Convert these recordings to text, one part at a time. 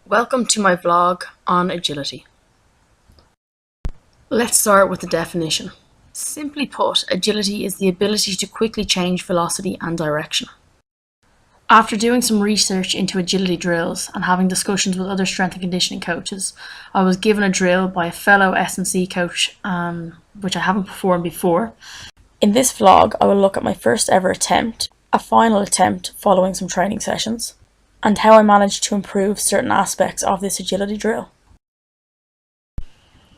Welcome to my vlog on agility. Let's start with the definition. Simply put, agility is the ability to quickly change velocity and direction. After doing some research into agility drills and having discussions with other strength and conditioning coaches, I was given a drill by a fellow S&C coach, which I haven't performed before. In this vlog, I will look at my first ever attempt, a final attempt following some training sessions, and how I managed to improve certain aspects of this agility drill.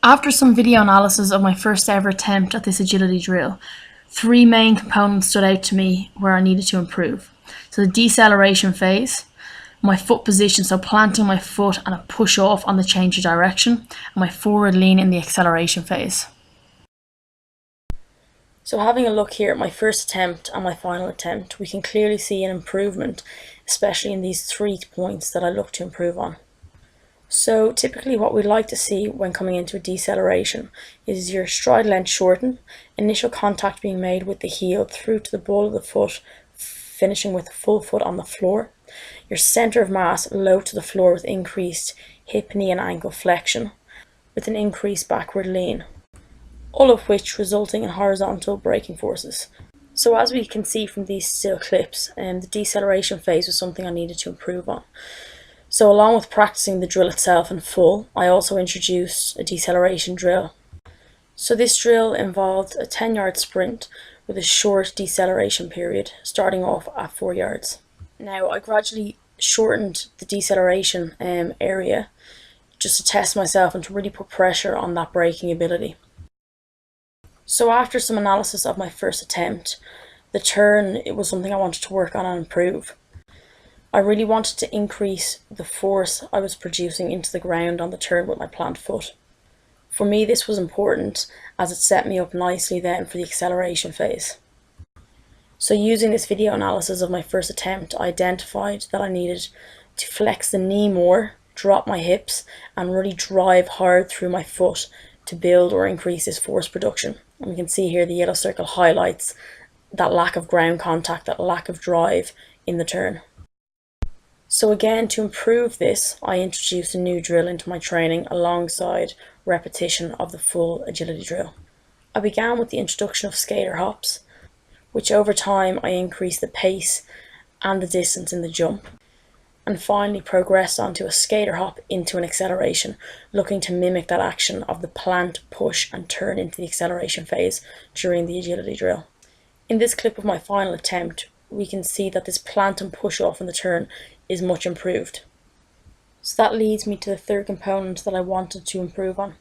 After some video analysis of my first ever attempt at this agility drill, three main components stood out to me where I needed to improve. So the deceleration phase, my foot position, so planting my foot and a push off on the change of direction, and my forward lean in the acceleration phase. So having a look here at my first attempt and my final attempt, we can clearly see an improvement, especially in these 3 points that I look to improve on. So typically what we'd like to see when coming into a deceleration is your stride length shorten, initial contact being made with the heel through to the ball of the foot, finishing with the full foot on the floor. Your center of mass low to the floor with increased hip, knee and ankle flexion, with an increased backward lean, all of which resulting in horizontal braking forces. So as we can see from these still clips, the deceleration phase was something I needed to improve on. So along with practicing the drill itself in full, I also introduced a deceleration drill. So this drill involved a 10-yard sprint with a short deceleration period, starting off at 4 yards. Now I gradually shortened the deceleration area just to test myself and to really put pressure on that braking ability. So after some analysis of my first attempt, the turn, it was something I wanted to work on and improve. I really wanted to increase the force I was producing into the ground on the turn with my plant foot. For me, this was important as it set me up nicely then for the acceleration phase. So using this video analysis of my first attempt, I identified that I needed to flex the knee more, drop my hips, and really drive hard through my foot to build or increase this force production. And we can see here the yellow circle highlights that lack of ground contact, that lack of drive in the turn. So again, to improve this, I introduced a new drill into my training alongside repetition of the full agility drill. I began with the introduction of skater hops, which over time I increased the pace and the distance in the jump, and finally progressed onto a skater hop into an acceleration, looking to mimic that action of the plant, push and turn into the acceleration phase during the agility drill. In this clip of my final attempt, we can see that this plant and push off in the turn is much improved. So that leads me to the third component that I wanted to improve on.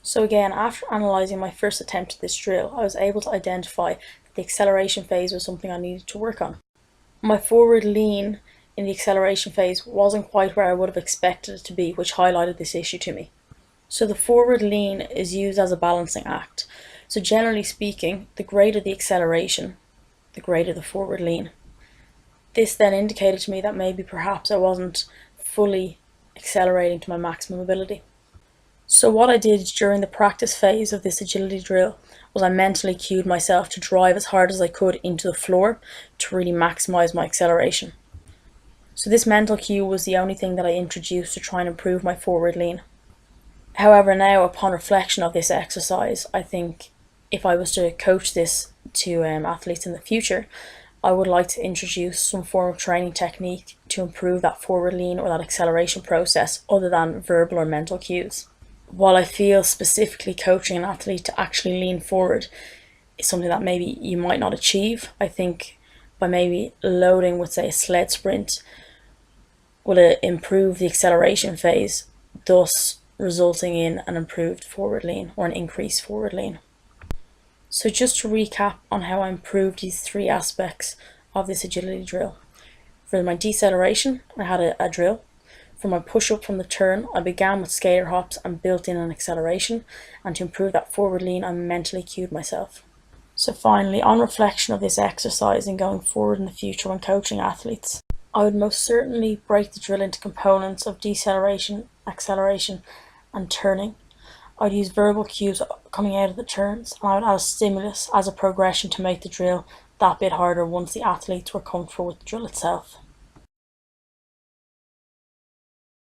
So again, after analysing my first attempt at this drill, I was able to identify that the acceleration phase was something I needed to work on. My forward lean in the acceleration phase wasn't quite where I would have expected it to be, which highlighted this issue to me. So the forward lean is used as a balancing act. So generally speaking, the greater the acceleration, the greater the forward lean. This then indicated to me that maybe perhaps I wasn't fully accelerating to my maximum ability. So what I did during the practice phase of this agility drill was I mentally cued myself to drive as hard as I could into the floor to really maximize my acceleration. So this mental cue was the only thing that I introduced to try and improve my forward lean. However, now upon reflection of this exercise, I think if I was to coach this to athletes in the future, I would like to introduce some form of training technique to improve that forward lean or that acceleration process other than verbal or mental cues. While I feel specifically coaching an athlete to actually lean forward is something that maybe you might not achieve, I think by maybe loading with, say, a sled sprint will improve the acceleration phase, thus resulting in an improved forward lean or an increased forward lean. So just to recap on how I improved these 3 aspects of this agility drill. For my deceleration, I had a drill. For my push up from the turn, I began with skater hops and built in an acceleration, and to improve that forward lean, I mentally cued myself. So finally, on reflection of this exercise and going forward in the future when coaching athletes, I would most certainly break the drill into components of deceleration, acceleration and turning. I'd use verbal cues coming out of the turns, and I would add a stimulus as a progression to make the drill that bit harder once the athletes were comfortable with the drill itself.